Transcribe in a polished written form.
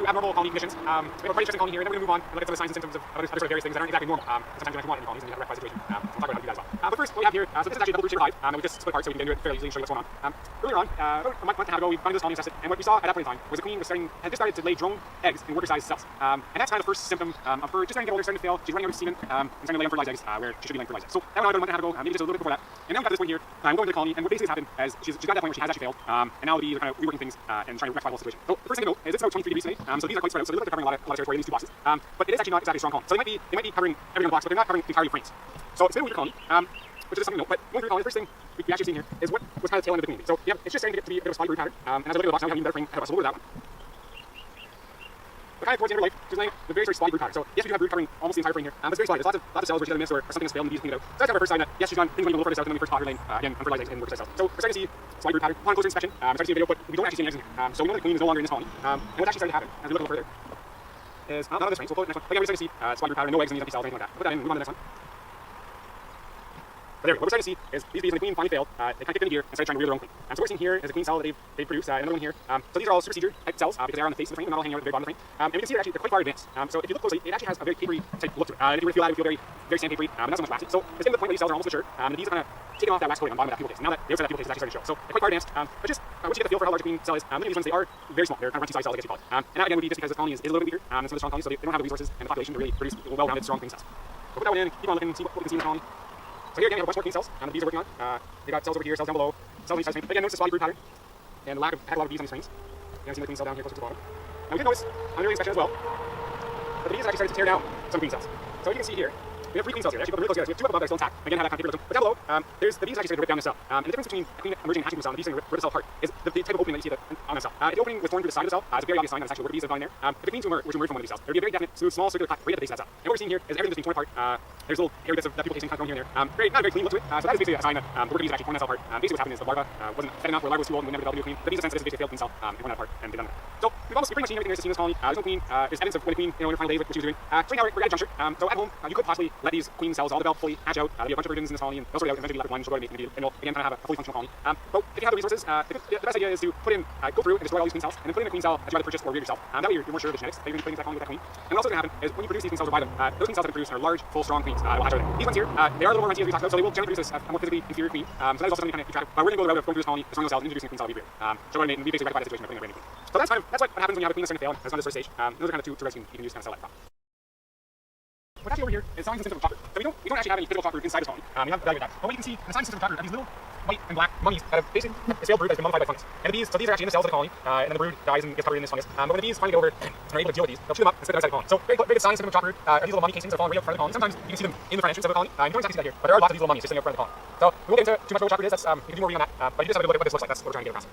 to abnormal colony conditions. We have a quite interesting colony here, and then we're going to move on and look at some of the signs and symptoms of other sort of various things that aren't exactly normal. Sometimes you might want in colonies and you have a rectified situation. We'll talk about how to do that as well. But first, what we have here, so this is actually a double brood shape hive. We just split apart so we can get into it fairly easily and show you what's going on. Earlier on, about a month and a half ago, we found this colony and tested, and what we saw at that point in time was the queen had just started to lay drone eggs in worker-sized cells. And that's kind of the first symptom of her just starting to get older, starting to fail. She's running out of semen and starting to lay unfertilized eggs where she should be laying fertilized eggs. So that went on about a month and a half ago, maybe just a little bit before that. And now we've got this point here. We're going to the colony, and what basically has happened is she's got to that point where she has actually failed. And now the bees are kind of reworking things and trying to rectify the whole situation. So the first thing to note is it's about 23 degrees today. So the bees are quite spread out, so they look like they're covering a lot of territory in these two boxes. But it is actually not exactly a strong colony. So they might be covering everything on the box, but they're not covering entirely frames. So it's a bit of a weird colony, which is something to note. But going through the colony, the first thing we actually see here is what was kind of the tail end of the queen. So yeah, it's just starting to get to be a bit of a spotty brood pattern. And as I look at the box now, we have an even better frame ahead of us. So we'll go to that one. But kind of towards the end of her life, she's laying a very spotty brood pattern. So yes, we do have brood covering almost the entire frame here, but it's very spotty. There's lots of cells where she's either missed or something has failed and the bees cleaned it out. So that's kind of our first sign that yes, she's gone things going a little further south than when we first caught her laying again unfertilized eggs in worker-sized cells. So we're starting to see spotty brood pattern. Upon closer inspection, we're starting to see a video, but we don't actually see any eggs in here. So we know the queen is no longer in this colony. And what's actually starting to happen as we look a little further is none of this frame. So we'll pull it next one. Again, we're starting to see spotty brood pattern, no eggs in these empty cells or anything like that. Put that in, move on to the next one. But there we go. What we're starting to see is these bees, when the queen finally failed, they kind of kicked into gear and started trying to rear their own queen. So what we're seeing here is a queen cell that they've produced, another one here. So these are all supersedure type cells because they are on the face of the frame, they're not all hanging out at the very bottom of the frame. And we can see that actually they're quite far advanced. So if you look closely, it actually has a very papery type look to it. And if you were to feel that, it would feel very, very sandpapery, but not so much waxy. So it's getting to the point where these cells are almost mature, and the bees are kind of taking off that wax coating on the bottom of that pupil case. And now that the outside of that pupil case is actually starting to show. So they're quite far advanced. But just once you get the feel for how large a queen cell is, many of these ones, they are very small. They're kind of runchy-sized cells, I guess you call it. And that again would be just because this colony is a little bit weaker than some of the strong colonies, so they don't have the resources and the population to really produce well-rounded, strong queen cells. So put that one in, keep on looking, see what we can see in the colony. So here again, we have a bunch more queen cells, and the bees are working on. They've got cells over here, cells down below, cells on each side of the frame. Again, notice the spotty brood pattern, and the lack of had a lot of bees on these frames. You can see the queen cell down here closer to the bottom. Now we did notice on early inspection as well, that the bees have actually started to tear down some queen cells. So you can see here, we have 3 queen cells here. Actually, put them really close together. So we have 2 up above that are still intact. Again, have that kind of paper rhythm. But down below, there's the bees actually started to rip down this cell. And the difference between a queen emerging and hatching from cell and the bees starting to rip the cell apart is the type of opening that you see on the cell. If the opening was torn through the side of the cell, it's a very obvious sign that it's actually worker bees that are going there. If the queens were to emerge from one of these cells, there would be a very definite, smooth, small circular cut right at the base of that cell. And what we're seeing here is everything that's being torn apart. There's little hairy bits of that pupil casing kind of thrown here and there. Not a very clean look to it. So that is basically a sign that the worker bees are actually torn that cell apart. Basically what's happening is the larva wasn't fed enough, or the larva was too old and would never develop a new queen. The bees have basically failed queen cell and torn that apart and they've done that. So we've pretty much seen everything there to see in this colony. There's no queen. There's evidence of when the queen, in her final days, what she was doing. So right now we're at a juncture. So at home, you could possibly let these queen cells all develop fully, hatch out. There'll be a bunch of virgins in this colony, and they'll sort of eventually be left with one. She'll go to mate, and we'll again kind of have a fully functional colony. But if you have the resources, the best idea is to put in, go through and destroy all these queen cells, and then put in a queen cell that you either purchase or rear yourself. That way you're more sure of the genetics that you're going to be putting into that colony with that queen. And what's also going to happen is when you produce these queen cells or buy them, those queen cells that are produced are large, full, strong queens. Will hatch everything. These ones here, they are a little more renty as we talked about, so they will generally produce a more physically inferior queen. So that is also something to kind of keep track of. But we're going to go the route of going through this colony, destroying those cells, and introducing a queen cell every year. So we're going to basically rectify that situation by putting a brand new queen. So that's what happens when you have a queen that's starting to fail and is on this first stage. Those are kind of two routes you can use to kind of sell that crop. What's happening over here is signs and symptoms of chalk root. So we don't actually have any physical chalk root inside this colony. We have evaluated that. But what you can see in the signs and symptoms of chalk root are these little white and black mummies that have basically this failed brood that's been mummified by fungus. And the bees, so these are actually in the cells of the colony, and then the brood dies and gets covered in this fungus. But when the bees finally get over and are able to deal with these, they'll chew them up and spit them outside the colony. So very good signs and symptoms of chalk root are these little mummy casings that are falling right up front of the colony. Sometimes you can see them in the front entrance of the colony. You don't exactly see that here, but there are lots of these little mummies just sitting up front of the colony. So we won't get into too much what chalk root is. You can do more reading on that. But you just have a good look at what this looks like. That's what we're trying to get across.